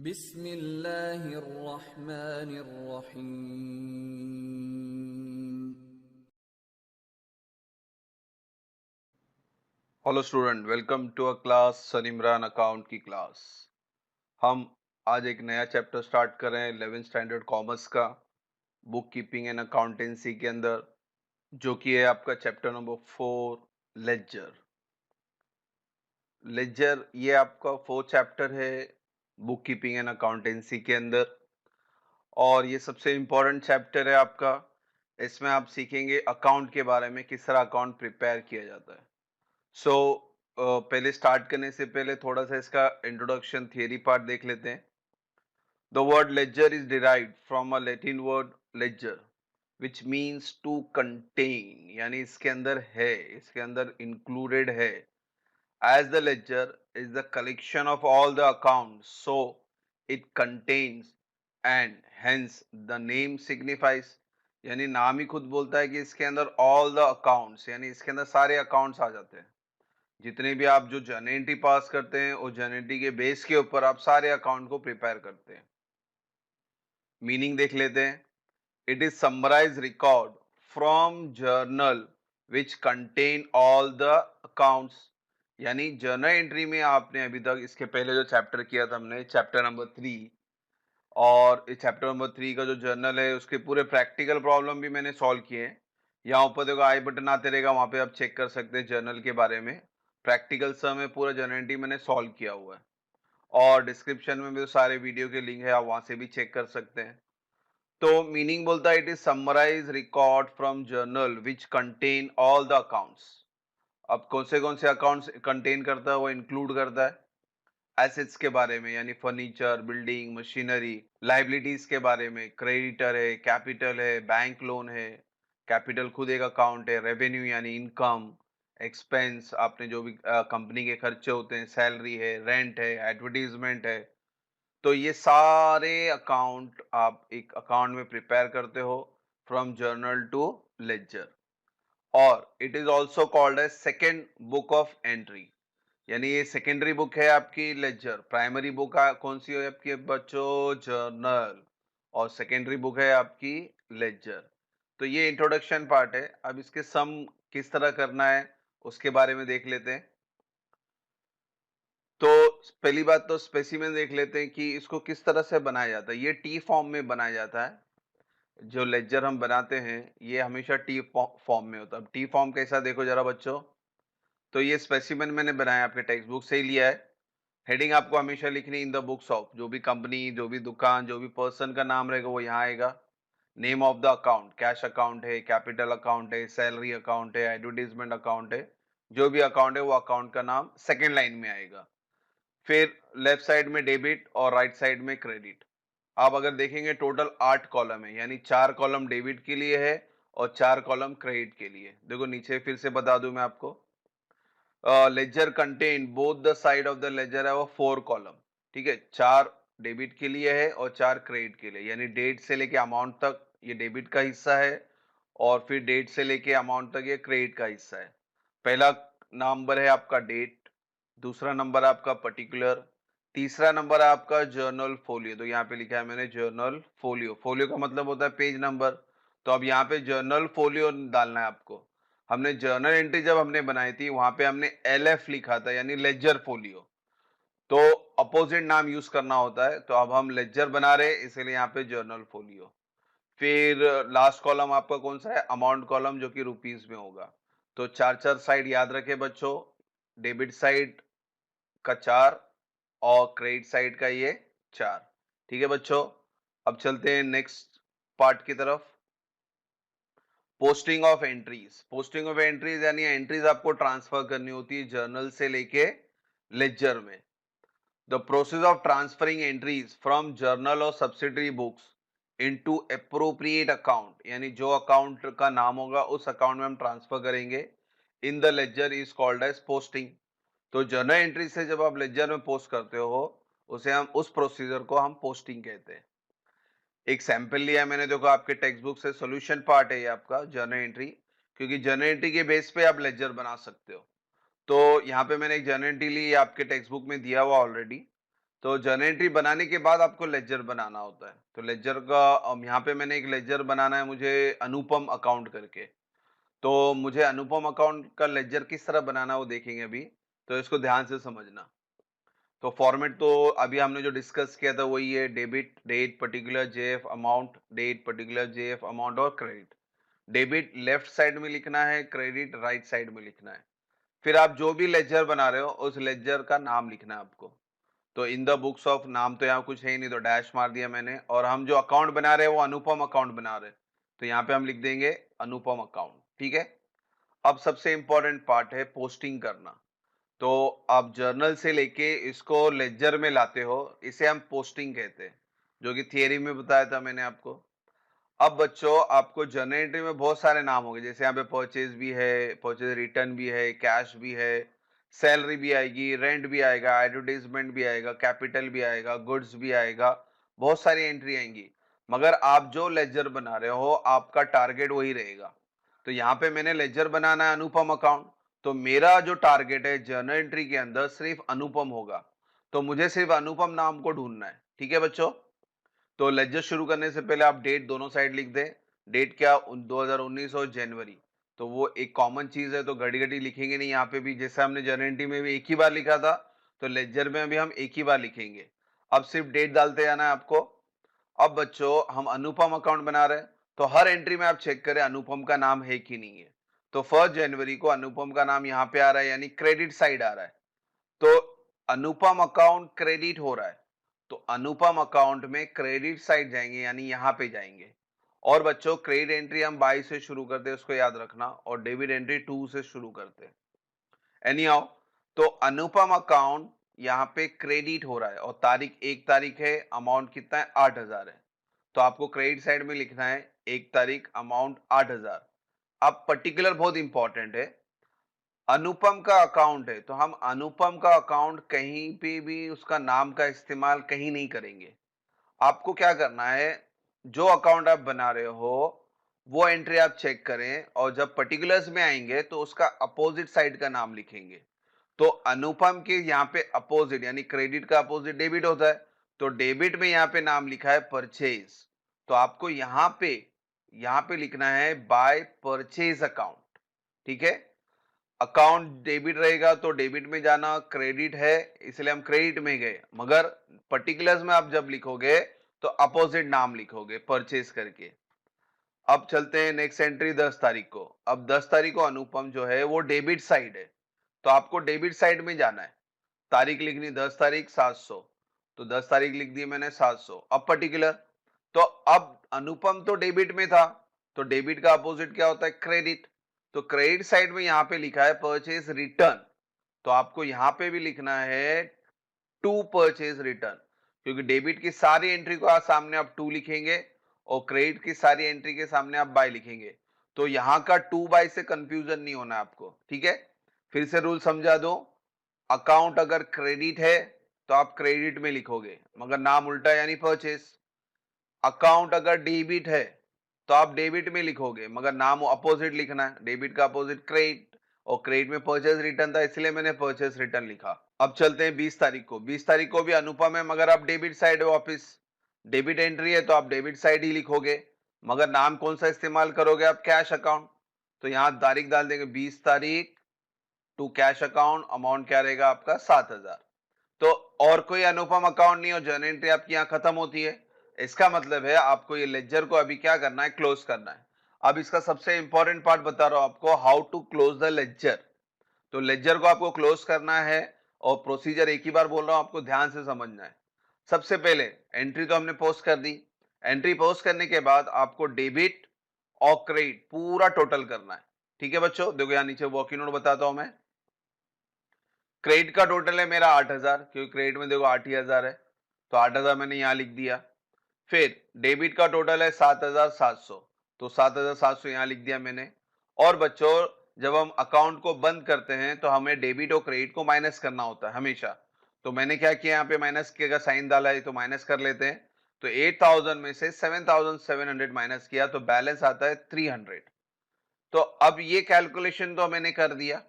बिस्मिल्लाहिर्रहमानिर्रहीम। Hello student, welcome to a class सन Imran account की क्लास। हम आज एक नया चैप्टर स्टार्ट कर रहे हैं 11th स्टैंडर्ड कॉमर्स का, बुक कीपिंग एंड अकाउंटेंसी के अंदर, जो कि है आपका चैप्टर नंबर 4, लेजर। लेजर ये आपका 4th चैप्टर है बुक कीपिंग एंड अकाउंटेंसी के अंदर, और ये सबसे इम्पोर्टेंट चैप्टर है आपका। इसमें आप सीखेंगे अकाउंट के बारे में, किस तरह अकाउंट प्रिपेयर किया जाता है। सो पहले स्टार्ट करने से पहले थोड़ा सा इसका इंट्रोडक्शन थियरी पार्ट देख लेते हैं। The word ledger is derived from a Latin word ledger which means to contain, यानी इसके अंदर है, इसके अंदर इंक्लूडेड है। As the ledger is the collection of all the account, so it contains and hence the name signifies, यानी नाम ही खुद बोलता है कि इसके अंदर ऑल द अकाउंट्स, यानी इसके अंदर सारे अकाउंट्स आ जाते हैं। जितने भी आप जो जर्नल पास करते हैं, वो जर्नल के बेस के ऊपर आप सारे अकाउंट को प्रिपेयर करते हैं। मीनिंग देख लेते हैं। It is summarise record from journal which contain all the accounts, यानी जर्नल एंट्री में आपने अभी तक इसके पहले जो चैप्टर किया था हमने, चैप्टर नंबर 3, और इस चैप्टर नंबर 3 का जो जर्नल है उसके पूरे प्रैक्टिकल प्रॉब्लम भी मैंने सॉल्व किए हैं। यहाँ ऊपर देखो आई बटन आते रहेगा, वहां पे आप चेक कर सकते हैं जर्नल के बारे में। प्रैक्टिकल सम में पूरा जर्नल मैंने सॉल्व किया हुआ है, और डिस्क्रिप्शन में भी तो सारे वीडियो के लिंक है, आप वहां से भी चेक कर सकते हैं। तो मीनिंग बोलता है it is summarise record from journal which contain all the accounts. अब कौन से अकाउंट्स कंटेन करता है, वो इंक्लूड करता है एसेट्स के बारे में, यानी फर्नीचर, बिल्डिंग, मशीनरी। लाइबिलिटीज के बारे में, क्रेडिटर है, कैपिटल है, बैंक लोन है। कैपिटल खुद एक अकाउंट है। रेवेन्यू यानी इनकम, एक्सपेंस, आपने जो भी कंपनी के खर्चे होते हैं, सैलरी है, रेंट है, एडवर्टीजमेंट है। तो ये सारे अकाउंट आप एक अकाउंट में प्रिपेयर करते हो फ्रॉम जर्नल टू लेजर। और it is also called as second book of entry, यानी ये सेकेंडरी बुक है आपकी लेजर। प्राइमरी बुक कौन सी है आपकी बच्चों? जर्नल। और सेकेंडरी बुक है आपकी लेजर। तो ये इंट्रोडक्शन पार्ट है। अब इसके सम किस तरह करना है उसके बारे में देख लेते हैं। तो पहली बात तो स्पेसिमेन देख लेते हैं कि इसको किस तरह से बनाया जाता है। ये टी फॉर्म में बनाया जाता है। जो लेजर हम बनाते हैं ये हमेशा टी फॉर्म में होता है। अब टी फॉर्म कैसा, देखो जरा बच्चों। तो ये स्पेसिमेन मैंने बनाया, आपके टेक्स्ट बुक से ही लिया है। हेडिंग आपको हमेशा लिखनी इन द बुक्स ऑफ, जो भी कंपनी, जो भी दुकान, जो भी पर्सन का नाम रहेगा वो यहाँ आएगा। Name of the account, cash account है, कैपिटल अकाउंट है, सैलरी अकाउंट है, एडवर्टीजमेंट अकाउंट है। जो भी अकाउंट है वो अकाउंट का नाम सेकेंड लाइन में आएगा। फिर लेफ्ट साइड में डेबिट और राइट साइड में क्रेडिट। आप अगर देखेंगे टोटल 8 कॉलम है, यानी 4 कॉलम डेबिट के लिए है और 4 कॉलम क्रेडिट के लिए। देखो नीचे फिर से बता दूं मैं आपको। Ledger contain both the side of the ledger है वो 4 कॉलम। ठीक है, 4 डेबिट के लिए है और 4 क्रेडिट के लिए, यानी डेट से लेके अमाउंट तक ये डेबिट का हिस्सा है, और फिर डेट से लेके अमाउंट तक ये क्रेडिट का हिस्सा है। पहला नंबर है आपका डेट, दूसरा नंबर आपका पर्टिकुलर, तीसरा नंबर है आपका जर्नल फोलियो। तो यहाँ पे लिखा है मैंने जर्नल फोलियो। फोलियो का मतलब होता है पेज नंबर। तो अब यहाँ पे जर्नल फोलियो डालना है आपको। हमने जर्नल एंट्री जब हमने बनाई थी वहां पे हमने LF लिखा था, यानी लेजर फोलियो। तो अपोजिट नाम यूज करना होता है, तो अब हम लेजर बना रहे हैं इसलिए यहाँ पे जर्नल फोलियो। फिर लास्ट कॉलम आपका कौन सा है? अमाउंट कॉलम, जो कि रुपीस में होगा। तो 4 साइड याद रखे बच्चों। डेबिट साइड का 4 और क्रेडिट साइड का ये 4। ठीक है बच्चों, अब चलते हैं नेक्स्ट पार्ट की तरफ। Posting of entries. Posting of entries यानी एंट्रीज आपको ट्रांसफर करनी होती है जर्नल से लेके लेजर में। The process of transferring entries from journal और subsidiary books into appropriate account, यानी जो अकाउंट का नाम होगा उस अकाउंट में हम ट्रांसफर करेंगे in the ledger, is called as posting. तो जर्नल एंट्री से जब आप लेजर में पोस्ट करते हो, उसे हम, उस प्रोसीजर को हम पोस्टिंग कहते हैं। एक सैंपल लिया मैंने, देखो आपके टेक्स्ट बुक से सॉल्यूशन पार्ट है ये आपका जर्नल एंट्री, क्योंकि जर्नल एंट्री के बेस पे आप लेजर बना सकते हो। तो यहाँ पे मैंने एक जर्नल एंट्री ली, आपके टेक्स्ट बुक में दिया हुआ ऑलरेडी। तो जर्नल एंट्री बनाने के बाद आपको लेजर बनाना होता है। तो लेजर का यहाँ पे मैंने एक लेजर बनाना है मुझे अनुपम अकाउंट करके। तो मुझे अनुपम अकाउंट का लेजर किस तरह बनाना है वो देखेंगे अभी। तो इसको ध्यान से समझना। तो फॉर्मेट तो अभी हमने जो डिस्कस किया था वही है, debit date particular JF amount, date particular JF amount और क्रेडिट। डेबिट लेफ्ट साइड में लिखना है, क्रेडिट राइट साइड में लिखना है। फिर आप जो भी लेजर बना रहे हो उस लेजर का नाम लिखना है आपको। तो इन द बुक्स ऑफ, नाम तो यहाँ कुछ है ही नहीं तो डैश मार दिया मैंने, और हम जो अकाउंट बना रहे हैं वो अनुपम अकाउंट बना रहे हैं, तो यहाँ पे हम लिख देंगे अनुपम अकाउंट। ठीक है। अब सबसे इंपॉर्टेंट पार्ट है पोस्टिंग करना। तो आप जर्नल से लेके इसको लेजर में लाते हो, इसे हम पोस्टिंग कहते हैं, जो कि थियरी में बताया था मैंने आपको। अब बच्चों आपको जर्नल एंट्री में बहुत सारे नाम होंगे, जैसे यहाँ पे परचेज भी है, परचेज रिटर्न भी है, कैश भी है, सैलरी भी आएगी, रेंट भी आएगा, एडवर्टीजमेंट भी आएगा, कैपिटल भी आएगा, गुड्स भी आएगा, बहुत सारी एंट्री आएंगी। मगर आप जो लेजर बना रहे हो आपका टारगेट वही रहेगा। तो यहाँ पे मैंने लेजर बनाना है अनुपम अकाउंट, तो मेरा जो टारगेट है जर्नल एंट्री के अंदर सिर्फ अनुपम होगा। तो मुझे सिर्फ अनुपम नाम को ढूंढना है। ठीक है बच्चों। तो लेक्चर शुरू करने से पहले आप डेट दोनों साइड लिख दें। डेट क्या, 2019 और जनवरी। तो वो एक कॉमन चीज है, तो घड़ी घड़ी लिखेंगे नहीं यहाँ पे भी, जैसे हमने जर्नल एंट्री में भी एक ही बार लिखा था, तो लेक्चर में भी हम एक ही बार लिखेंगे। अब सिर्फ डेट डालते जाना है आपको। अब बच्चों हम अनुपम अकाउंट बना रहे हैं, तो हर एंट्री में आप चेक करें अनुपम का नाम है कि नहीं है। तो 1 जनवरी को अनुपम का नाम यहाँ पे आ रहा है, यानी क्रेडिट साइड आ रहा है। तो अनुपम अकाउंट क्रेडिट हो रहा है, तो अनुपम अकाउंट में क्रेडिट साइड जाएंगे, यानी यहां पे जाएंगे। और बच्चों क्रेडिट एंट्री हम 22 से शुरू करते हैं, उसको याद रखना, और डेबिट एंट्री 2 से शुरू करते हैं। एनी हाउ, तो अनुपम अकाउंट यहाँ पे क्रेडिट हो रहा है और तारीख 1 तारीख है, अमाउंट कितना है 8,000 है। तो आपको क्रेडिट साइड में लिखना है 1 तारीख, अमाउंट 8,000। अब पर्टिकुलर बहुत इंपॉर्टेंट है, अनुपम का अकाउंट है तो हम अनुपम का अकाउंट कहीं पे भी उसका नाम का इस्तेमाल कहीं नहीं करेंगे। आपको क्या करना है, जो अकाउंट आप बना रहे हो वो एंट्री आप चेक करें, और जब पर्टिकुलर्स में आएंगे तो उसका अपोजिट साइड का नाम लिखेंगे। तो अनुपम के यहाँ पे अपोजिट, यानी क्रेडिट का अपोजिट डेबिट होता है, तो डेबिट में यहाँ पे नाम लिखा है परचेज। तो आपको यहाँ पे लिखना है बाय परचेज अकाउंट। ठीक है। अकाउंट डेबिट रहेगा तो डेबिट में जाना, क्रेडिट है इसलिए हम क्रेडिट में गए, मगर पर्टिकुलर्स में आप जब लिखोगे तो अपोजिट नाम लिखोगे परचेज करके। अब चलते हैं नेक्स्ट एंट्री 10 तारीख को। अब 10 तारीख को अनुपम जो है वो डेबिट साइड है, तो आपको डेबिट साइड में जाना है। तारीख लिखनी 10 तारीख 700, तो 10 तारीख लिख दी मैंने 700। अब पर्टिकुलर, तो अब अनुपम तो डेबिट में था, तो डेबिट का अपोजिट क्या होता है, क्रेडिट। तो क्रेडिट साइड में यहाँ पे लिखा है परचेज रिटर्न, तो आपको यहाँ पे भी लिखना है टू परचेज रिटर्न, क्योंकि डेबिट की सारी एंट्री को आप सामने आप टू लिखेंगे और क्रेडिट की सारी एंट्री के सामने आप बाय लिखेंगे। तो यहाँ का 2 बाय से कंफ्यूजन नहीं होना आपको। ठीक है। फिर से रूल समझा दो, अकाउंट अगर क्रेडिट है तो आप क्रेडिट में लिखोगे, मगर नाम उल्टा यानी परचेज। अकाउंट अगर डेबिट है तो आप डेबिट में लिखोगे, मगर नाम अपोजिट लिखना है, डेबिट का अपोजिट क्रेडिट, और क्रेडिट में परचेज रिटर्न था इसलिए मैंने परचेज रिटर्न लिखा। अब चलते हैं 20 तारीख को। 20 तारीख को भी अनुपम है, मगर आप डेबिट साइड है वापिस, डेबिट एंट्री है तो आप डेबिट साइड ही लिखोगे, मगर नाम कौन सा इस्तेमाल करोगे आप, कैश अकाउंट। तो यहाँ तारीख डाल देंगे 20 तारीख टू कैश अकाउंट, अमाउंट क्या रहेगा आपका 7,000। तो और कोई अनुपम अकाउंट नहीं, और जर्नल एंट्री आपकी यहाँ खत्म होती है। इसका मतलब है आपको ये लेजर को अभी क्या करना है, क्लोज करना है। अब इसका सबसे इंपॉर्टेंट पार्ट बता रहा हूं आपको, how to close the ledger. तो लेजर को आपको क्लोज करना है, और प्रोसीजर एक ही बार बोल रहा हूं, आपको ध्यान से समझना है। सबसे पहले एंट्री तो हमने पोस्ट कर दी, एंट्री पोस्ट करने के बाद आपको डेबिट और क्रेडिट पूरा टोटल करना है। ठीक है बच्चों, देखो यहाँ नीचे वर्किंग नोट बताता हूं मैं। क्रेडिट का टोटल है मेरा 8,000, क्योंकि क्रेडिट में देखो 8 ही हजार है, तो 8,000 मैंने यहां लिख दिया। फिर डेबिट का टोटल है 7,700, तो 7,700 यहां लिख दिया मैंने। और बच्चों जब हम अकाउंट को बंद करते हैं तो हमें डेबिट और क्रेडिट को माइनस करना होता है हमेशा। तो मैंने क्या किया, यहाँ पे माइनस का साइन डाला है, तो माइनस कर लेते हैं। तो 8,000 में से 7,700 माइनस किया तो बैलेंस आता है 300। तो अब ये कैलकुलेशन तो मैंने कर दिया।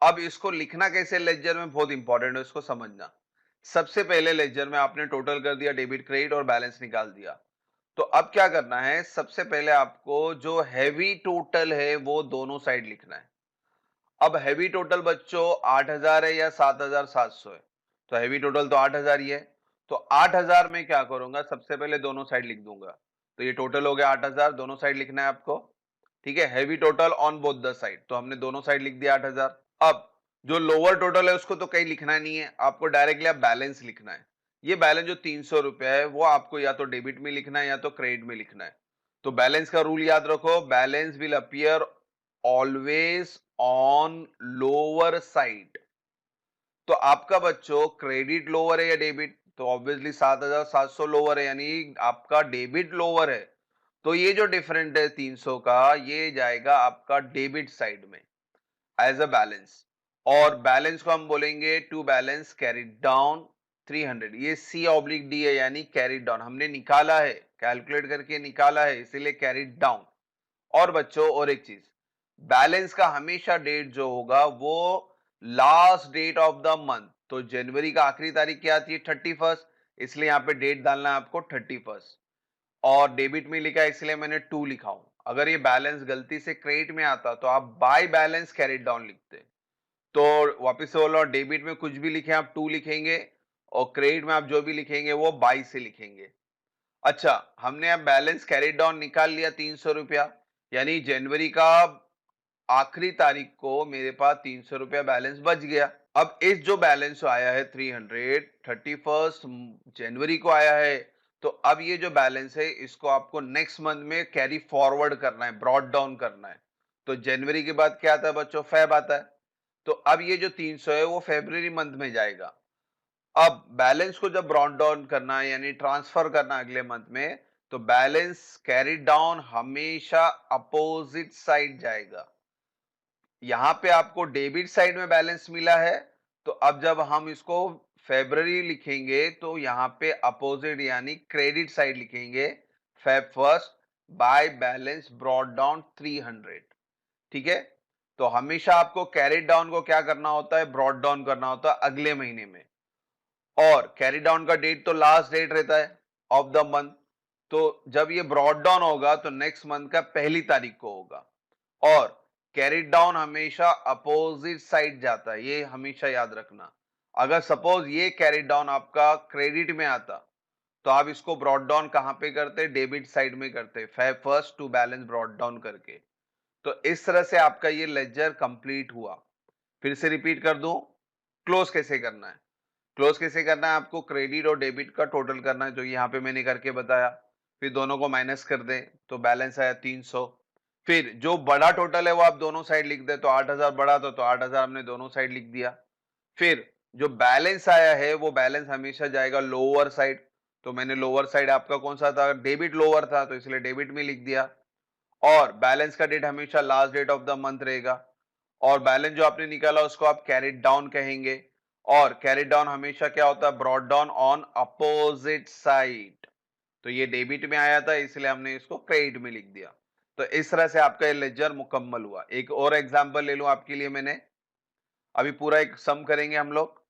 अब इसको लिखना कैसे लेजर में बहुत इंपॉर्टेंट है, इसको समझना। सबसे पहले लेजर में आपने टोटल कर दिया डेबिट क्रेडिट और बैलेंस निकाल दिया। तो अब क्या करना है, सबसे पहले आपको जो हैवी टोटल है वो दोनों साइड लिखना है। अब हैवी टोटल बच्चों 8000 है या 7700 है? तो हैवी टोटल तो 8000 ही है। तो 8000 में क्या करूंगा, सबसे पहले दोनों साइड लिख दूंगा। तो ये टोटल हो गया 8000, दोनों साइड लिखना है आपको। ठीक है, heavy total on both the side, तो हमने दोनों साइड लिख दिया 8000। अब जो लोअर टोटल है उसको तो कहीं लिखना नहीं है, आपको डायरेक्टली आप बैलेंस लिखना है। ये बैलेंस जो 300 रुपया है वो आपको या तो डेबिट में लिखना है या तो क्रेडिट में लिखना है। तो बैलेंस का रूल याद रखो, balance will appear always on lower side. तो आपका बच्चों क्रेडिट लोअर है या डेबिट? तो ऑब्वियसली 7700 लोअर है, यानी आपका डेबिट लोअर है। तो ये जो डिफरेंट है 300 का, ये जाएगा आपका डेबिट साइड में एज अ बैलेंस। और बैलेंस को हम बोलेंगे टू बैलेंस कैरिड डाउन 300। ये सी ऑब्लिक डी है, यानी कैरिड डाउन हमने निकाला है, कैलकुलेट करके निकाला है, इसीलिए कैरिड डाउन। और बच्चों और एक चीज, बैलेंस का हमेशा डेट जो होगा वो last date of the month. तो जनवरी का आखिरी तारीख क्या आती है, 31st, इसलिए यहाँ पे डेट डालना है आपको 31st। और डेबिट में लिखा है इसलिए मैंने 2 लिखा हूं। अगर ये बैलेंस गलती से क्रेडिट में आता तो आप बाय बैलेंस कैरिड डाउन लिखते। तो वापस से बोलो, डेबिट में कुछ भी लिखे आप 2 लिखेंगे, और क्रेडिट में आप जो भी लिखेंगे वो बाय से लिखेंगे। अच्छा, हमने अब बैलेंस कैरिड डाउन निकाल लिया 300 रुपया, यानी जनवरी का आखिरी तारीख को मेरे पास 300 रुपया बैलेंस बच गया। अब इस जो बैलेंस आया है 300, 31 जनवरी को आया है। तो अब ये जो बैलेंस है इसको आपको नेक्स्ट मंथ में कैरी फॉरवर्ड करना है, ब्रॉड डाउन करना है। तो जनवरी के बाद क्या आता है बच्चों, फेब आता है। तो अब ये जो 300 है वो फेब्रुवरी मंथ में जाएगा। अब बैलेंस को जब ब्रॉड डाउन करना है यानी ट्रांसफर करना है अगले मंथ में, तो बैलेंस कैरी डाउन हमेशा अपोजिट साइड जाएगा। यहां पे आपको डेबिट साइड में बैलेंस मिला है, तो अब जब हम इसको फेब्रुवरी लिखेंगे तो यहां पे अपोजिट यानी क्रेडिट साइड लिखेंगे, Feb first by balance brought down 300। ठीक है, तो हमेशा आपको कैरी डाउन को क्या करना होता है, ब्रॉड डाउन करना होता है अगले महीने में। और कैरी डाउन का डेट तो लास्ट डेट रहता है ऑफ द मंथ। तो जब ये ब्रॉड डाउन होगा तो नेक्स्ट मंथ का पहली तारीख को होगा। और कैरिड डाउन हमेशा अपोजिट साइड जाता है, ये हमेशा याद रखना। अगर सपोज ये कैरिड डाउन आपका क्रेडिट में आता तो आप इसको ब्रॉड डाउन कहां पे करते, डेबिट साइड में करते, Feb first to balance brought down करके। तो इस तरह से आपका ये लेजर कंप्लीट हुआ। फिर से रिपीट कर दूं, क्लोज कैसे करना है। क्लोज कैसे करना है, आपको क्रेडिट और डेबिट का टोटल करना है, जो यहाँ पे मैंने करके बताया। फिर दोनों को माइनस कर दें तो बैलेंस आया 300। फिर जो बड़ा टोटल है वो आप दोनों साइड लिख दें, तो 8000 बड़ा था तो 8000 हमने दोनों साइड लिख दिया। फिर जो बैलेंस आया है वो बैलेंस हमेशा जाएगा लोअर साइड। तो मैंने लोअर साइड आपका कौन सा था, डेबिट लोअर था, तो इसलिए डेबिट में लिख दिया। और बैलेंस का डेट हमेशा last date of the month रहेगा। और बैलेंस जो आपने निकाला उसको आप कैरिड डाउन कहेंगे। और कैरिड डाउन हमेशा क्या होता है, brought down on opposite side. तो ये डेबिट में आया था इसलिए हमने इसको क्रेडिट में लिख दिया। तो इस तरह से आपका ये लेजर मुकम्मल हुआ। एक और एग्जांपल ले लूं आपके लिए, मैंने अभी पूरा एक सम करेंगे हम लोग।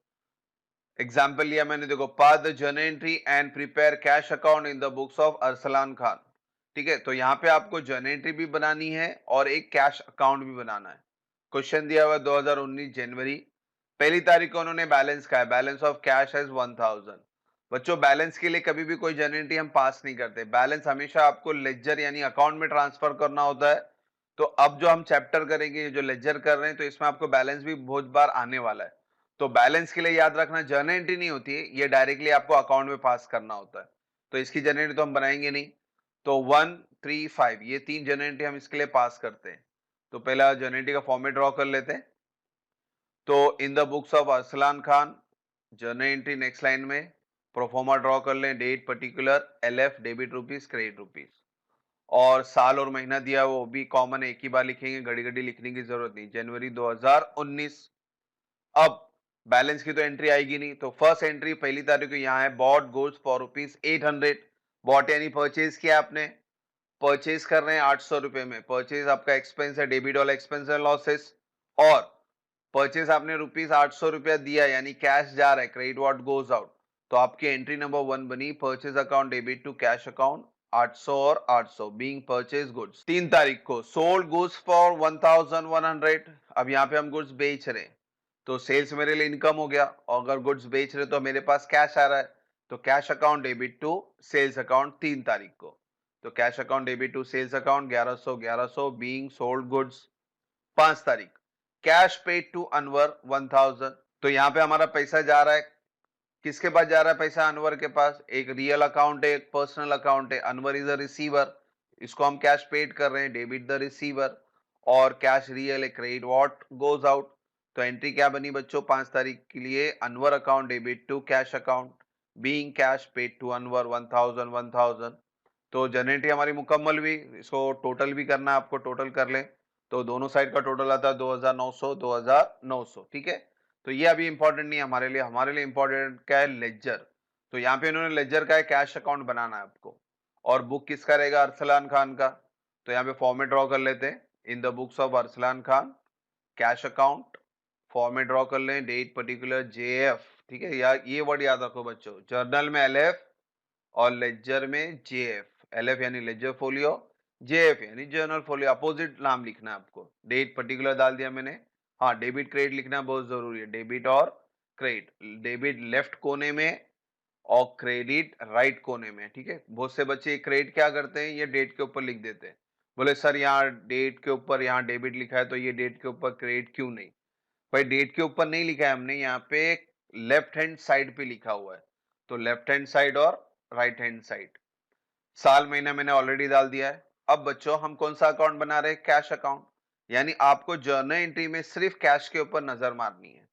एग्जांपल लिया मैंने, देखो, पा the journal entry and prepare cash account in the books of Arsalan Khan. ठीक है, तो यहाँ पे आपको जर्नल एंट्री भी बनानी है और एक कैश अकाउंट भी बनाना है। क्वेश्चन दिया हुआ 2019 जनवरी, पहली तारीख को उन्होंने बैलेंस का है, बैलेंस ऑफ कैश है 1000। बच्चों, बैलेंस के लिए कभी भी कोई जर्नल एंट्री हम पास नहीं करते, बैलेंस हमेशा आपको लेजर यानी अकाउंट में ट्रांसफर करना होता है। तो अब जो हम चैप्टर करेंगे, जो लेजर कर रहे हैं, तो इसमें आपको बैलेंस भी बहुत बार आने वाला है। तो बैलेंस के लिए याद रखना, जर्नल एंट्री नहीं होती है, ये डायरेक्टली आपको अकाउंट में पास करना होता है। तो इसकी जर्नल एंट्री तो हम बनाएंगे नहीं। तो 1, 3, 5 ये 3 जर्नल एंट्री हम इसके लिए पास करते हैं। तो पहला जर्नल एंट्री का फॉर्मेट ड्रॉ कर लेते हैं। तो in the books of Arsalan Khan, journal entry next line में प्रोफोमा ड्रॉ कर लें, date particular, LF debit rupees, credit rupees. और साल और महीना दिया वो भी कॉमन है, एक ही बार लिखेंगे, घड़ी घड़ी लिखने की जरूरत नहीं, जनवरी 2019। अब बैलेंस की तो एंट्री आएगी नहीं, तो फर्स्ट एंट्री पहली तारीख को यहाँ है, bought goods for rupees 800। Bought यानी परचेज किया आपने, परचेज कर रहे हैं 800 रुपए में, परचेज आपका एक्सपेंस है, डेबिट वाला एक्सपेंस है, लॉसेस। और परचेज आपने रुपीज 800 रुपया दिया, यानी कैश जा रहा है, क्रेडिट व्हाट गोज आउट, तो आपकी एंट्री नंबर 1 बनी, purchase account debit to cash account 800 और 800 बीइंग परचेज गुड्स। 3 तारीख को सोल्ड गुड्स फॉर 1100। अब यहाँ पे हम गुड्स बेच रहे हैं, तो सेल्स मेरे लिए इनकम हो गया, और अगर गुड्स बेच रहे तो मेरे पास कैश आ रहा है, तो cash account debit to sales account 3 तारीख को। तो cash account debit to sales account 1100 being sold goods. 5 तारीख कैश पेड टू अनवर 1000। तो यहाँ पे हमारा पैसा जा रहा है, किसके पास जा रहा है पैसा? अनवर के पास। एक रियल अकाउंट है, एक पर्सनल अकाउंट है, अनवर इज अ रिसीवर, इसको हम कैश पेड कर रहे हैं, डेबिट द रिसीवर, और कैश रियल है, क्रेडिट व्हाट गोज आउट। तो एंट्री क्या बनी बच्चों 5 तारीख के लिए? Anwar account debit to cash account being cash paid to Anwar 1000। तो जनरेटरी हमारी मुकम्मल हुई। इसको टोटल भी करना है आपको, टोटल कर ले, तो दोनों साइड का टोटल आता है 2900। ठीक है, तो ये अभी इंपॉर्टेंट नहीं है हमारे लिए इंपॉर्टेंट क्या है? लेजर। तो यहाँ पे इन्होंने लेजर का है, कैश अकाउंट बनाना है आपको, और बुक किसका रहेगा? अरसलान खान का। तो यहाँ पे फॉर्मेट ड्रॉ कर लेते हैं, इन the books of Arsalan Khan cash account, format draw कर लें, डेट पर्टिकुलर जेएफ। ठीक है, यार ये वर्ड याद रखो बच्चों, जर्नल में एलएफ और लेजर में जेएफ। एलएफ यानी लेजर फोलियो, जेएफ यानी जर्नल फोलियो, अपोजिट नाम लिखना है आपको। डेट पर्टिकुलर डाल दिया मैंने। हाँ, डेबिट क्रेडिट लिखना बहुत जरूरी है, डेबिट और क्रेडिट, डेबिट लेफ्ट कोने में और क्रेडिट राइट कोने में। ठीक है, बहुत से बच्चे क्रेडिट क्या करते हैं, ये डेट के ऊपर लिख देते हैं, बोले सर यहाँ डेट के ऊपर यहाँ डेबिट लिखा है, तो ये डेट के ऊपर क्रेडिट क्यों नहीं? भाई डेट के ऊपर नहीं लिखा है हमने, यहाँ पे लेफ्ट हैंड साइड पे लिखा हुआ है, तो लेफ्ट हैंड साइड और राइट हैंड साइड। साल महीना मैंने ऑलरेडी डाल दिया है। अब बच्चों हम कौन सा अकाउंट बना रहे हैं? कैश अकाउंट, यानी आपको जर्नल एंट्री में सिर्फ कैश के ऊपर नजर मारनी है।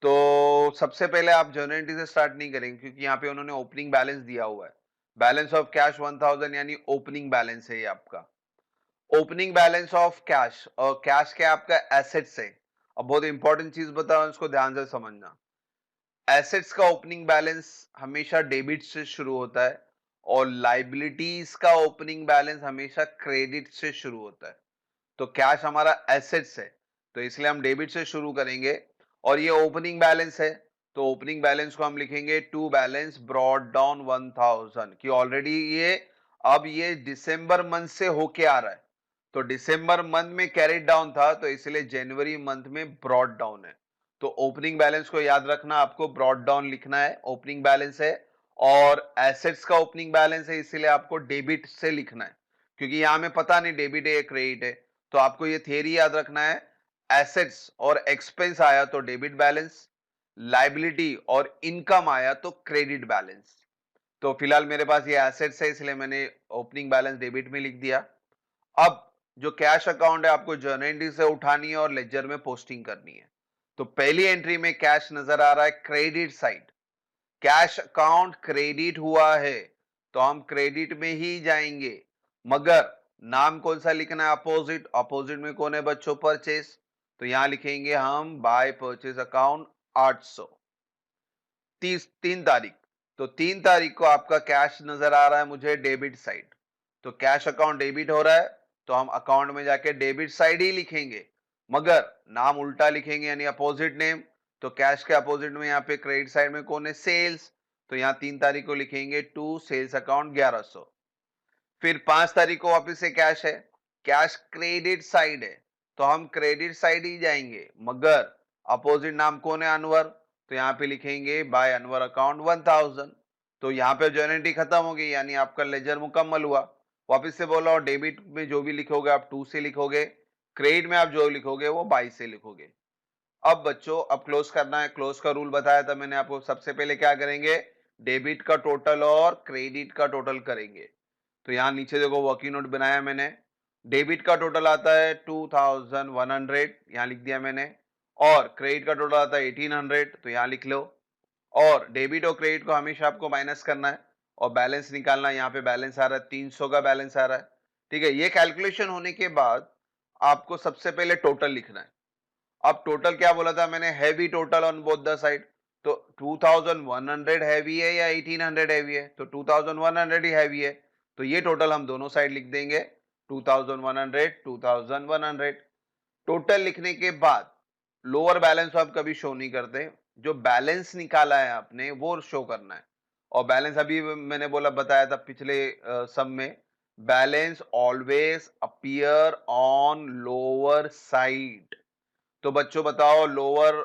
तो सबसे पहले आप जर्नल एंट्री से स्टार्ट नहीं करेंगे, क्योंकि यहाँ पे उन्होंने ओपनिंग बैलेंस दिया हुआ है, बैलेंस ऑफ कैश 1000, यानी ओपनिंग बैलेंस है ये आपका, ओपनिंग बैलेंस ऑफ कैश। और कैश क्या आपका? एसेट्स है। अब बहुत इंपॉर्टेंट चीज बता रहा हूं, इसको ध्यान से समझना। एसेट्स का ओपनिंग बैलेंस हमेशा डेबिट से शुरू होता है, और लाइबिलिटीज का ओपनिंग बैलेंस हमेशा क्रेडिट से शुरू होता है। तो कैश हमारा एसेट्स है, तो इसलिए हम डेबिट से शुरू करेंगे, और ये ओपनिंग बैलेंस है, तो ओपनिंग बैलेंस को हम लिखेंगे टू बैलेंस ब्रॉट डाउन 1000, कि ऑलरेडी ये अब ये दिसंबर मंथ से होके आ रहा है, तो दिसंबर मंथ में कैरिड डाउन था, तो इसलिए जनवरी मंथ में ब्रॉट डाउन है। तो ओपनिंग बैलेंस को याद रखना, आपको ब्रॉट डाउन लिखना है, ओपनिंग बैलेंस है, और एसेट्स का ओपनिंग बैलेंस है, इसलिए आपको डेबिट से लिखना है, क्योंकि यहां में पता नहीं डेबिट है या क्रेडिट है। तो आपको ये थियरी याद रखना है, एसेट्स और एक्सपेंस आया तो डेबिट बैलेंस, लाइबिलिटी और इनकम आया तो क्रेडिट बैलेंस। तो फिलहाल मेरे पास ये एसेट्स है, इसलिए मैंने ओपनिंग बैलेंस डेबिट में लिख दिया। अब जो कैश अकाउंट है आपको जर्नल एंट्री से उठानी है और लेजर में पोस्टिंग करनी है। तो पहली एंट्री में कैश नजर आ रहा है credit side, cash account credit हुआ है, तो हम क्रेडिट में ही जाएंगे, मगर नाम कौन सा लिखना है? अपोजिट। अपोजिट में कौन है बच्चों? परचेस। तो यहां लिखेंगे हम बाय परचेस अकाउंट 800। 3 तारीख, तो 3 तारीख को आपका कैश नजर आ रहा है मुझे डेबिट साइड, तो कैश अकाउंट डेबिट हो रहा है, तो हम अकाउंट में जाके डेबिट साइड ही लिखेंगे, मगर नाम उल्टा लिखेंगे, यानी अपोजिट नेम। तो कैश के अपोजिट में यहाँ पे क्रेडिट साइड में कौन है? सेल्स। तो यहाँ 3 तारीख को लिखेंगे टू सेल्स अकाउंट 1100। फिर 5 तारीख को वापस से कैश है, कैश क्रेडिट साइड है, तो हम क्रेडिट साइड ही जाएंगे, मगर अपोजिट नाम कौन है? अनवर। तो यहाँ पे लिखेंगे बाय अनवर अकाउंट 1000। तो यहाँ पे जर्नलिटी खत्म हो गई, यानी आपका लेजर मुकम्मल हुआ। वापस से बोला, और डेबिट में जो भी लिखोगे आप 2 से लिखोगे, क्रेडिट में आप जो लिखोगे वो 22 से लिखोगे। अब बच्चों अब क्लोज करना है, क्लोज का रूल बताया था मैंने आपको। सबसे पहले क्या करेंगे? डेबिट का टोटल और क्रेडिट का टोटल करेंगे। तो यहाँ नीचे देखो वर्किंग नोट बनाया मैंने, डेबिट का टोटल आता है 2100, यहाँ लिख दिया मैंने, और क्रेडिट का टोटल आता है 1800, तो यहाँ लिख लो। और डेबिट और क्रेडिट को हमेशा आपको माइनस करना है और बैलेंस निकालना है। यहाँ पे बैलेंस आ रहा है 300 का बैलेंस आ रहा है। ठीक है, ये कैलकुलेशन होने के बाद आपको सबसे पहले टोटल लिखना है। अब टोटल क्या बोला था मैंने? Heavy total on both the side. तो 2100 हैवी है या 1800 हैवी है? तो 2100 ही हैवी है, तो ये टोटल हम दोनों साइड लिख देंगे 2100 2100। टोटल लिखने के बाद लोअर बैलेंस आप कभी शो नहीं करते। जो बैलेंस निकाला है आपने वो शो करना है। और बैलेंस अभी मैंने बोला बताया था पिछले सम में, balance always appear on lower side. तो बच्चों बताओ, लोअर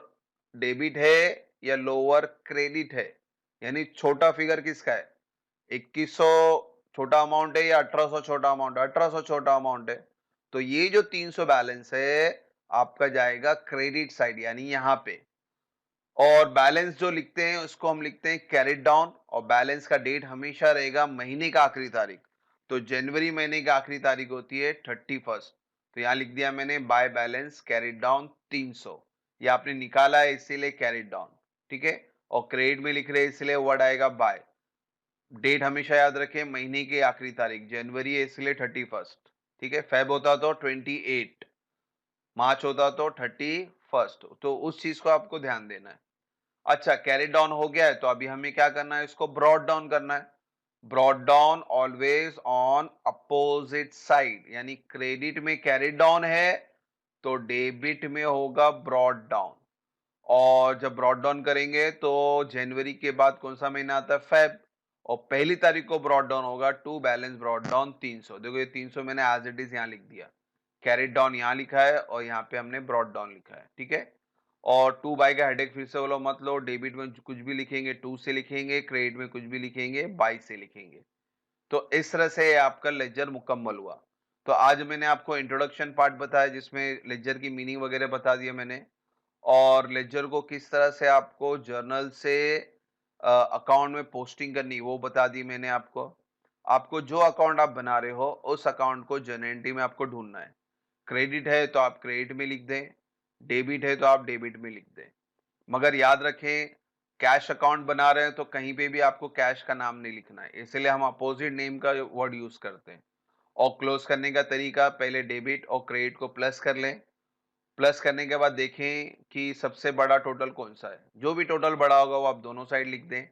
डेबिट है या लोअर क्रेडिट है? यानी छोटा फिगर किसका है? 2100 छोटा अमाउंट है या 1800 छोटा अमाउंट है? 1800 छोटा अमाउंट है। तो ये जो 300 बैलेंस है आपका जाएगा क्रेडिट साइड, यानी यहां पे। और बैलेंस जो लिखते हैं उसको हम लिखते हैं कैरिड डाउन, और बैलेंस का डेट हमेशा रहेगा महीने का आखिरी तारीख। तो जनवरी महीने की आखिरी तारीख होती है 31st। तो यहां लिख दिया मैंने बाय बैलेंस कैरिड डाउन 300। ये आपने निकाला है इसीलिए कैरिड डाउन, ठीक है। और क्रेडिट में लिख रहे हैं इसलिए वर्ड आएगा बाय। डेट हमेशा याद रखें, महीने की आखिरी तारीख जनवरी है इसलिए 31st, ठीक है। फेब होता तो 28, मार्च होता तो 31st। तो उस चीज को आपको ध्यान देना है। अच्छा, कैरी डाउन हो गया है तो अभी हमें क्या करना है, इसको ब्रॉड डाउन करना है। Brought down always on opposite side, यानी क्रेडिट में कैरी डाउन है तो डेबिट में होगा ब्रॉड डाउन। और जब ब्रॉड डाउन करेंगे तो जनवरी के बाद कौन सा महीना आता है? फेब। और पहली तारीख को ब्रॉड डाउन होगा टू बैलेंस ब्रॉड डाउन 300। देखो ये 300 मैंने एज इट इज यहाँ लिख दिया, कैरिड डाउन यहाँ लिखा है और यहाँ पे हमने ब्रॉड डाउन लिखा है, ठीक है। और टू बाई का हेडेक फिर से बोलो मत लो। डेबिट में कुछ भी लिखेंगे टू से लिखेंगे, क्रेडिट में कुछ भी लिखेंगे बाई से लिखेंगे। तो इस तरह से आपका लेजर मुकम्मल हुआ। तो आज मैंने आपको इंट्रोडक्शन पार्ट बताया जिसमें लेजर की मीनिंग वगैरह बता दिया मैंने, और लेजर को किस तरह से आपको जर्नल से अकाउंट में पोस्टिंग करनी वो बता दी मैंने आपको। आपको जो अकाउंट आप बना रहे हो उस अकाउंट को जर्नल एंट्री में आपको ढूंढना है। क्रेडिट है तो आप क्रेडिट में लिख दें, डेबिट है तो आप डेबिट में लिख दें। मगर याद रखें, कैश अकाउंट बना रहे हैं तो कहीं पे भी आपको कैश का नाम नहीं लिखना है, इसलिए हम अपोजिट नेम का वर्ड यूज करते हैं। और क्लोज करने का तरीका, पहले डेबिट और क्रेडिट को प्लस कर लें। प्लस करने के बाद देखें कि सबसे बड़ा टोटल कौन सा है। जो भी टोटल बड़ा होगा वो आप दोनों साइड लिख दें।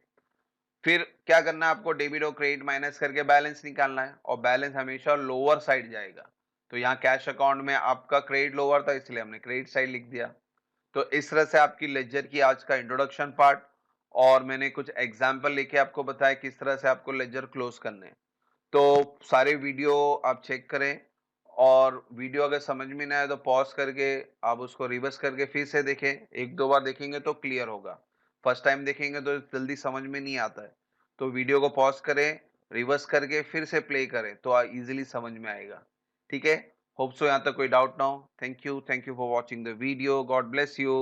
फिर क्या करना है आपको, डेबिट और क्रेडिट माइनस करके बैलेंस निकालना है, और बैलेंस हमेशा लोअर साइड जाएगा। तो यहाँ कैश अकाउंट में आपका क्रेडिट लोअर था इसलिए हमने क्रेडिट साइड लिख दिया। तो इस तरह से आपकी लेजर की आज का इंट्रोडक्शन पार्ट, और मैंने कुछ एग्जाम्पल लेके आपको बताया किस तरह से आपको लेजर क्लोज करने हैं। तो सारे वीडियो आप चेक करें, और वीडियो अगर समझ में ना आए तो पॉज करके आप उसको रिवर्स करके फिर से देखें। एक दो बार देखेंगे तो क्लियर होगा, फर्स्ट टाइम देखेंगे तो जल्दी समझ में नहीं आता है। तो वीडियो को पॉज करें, रिवर्स करके फिर से प्ले करें तो इजीली समझ में आएगा, ठीक है। होप सो यहाँ तक कोई डाउट ना हो। Thank you for watching the video. God bless you.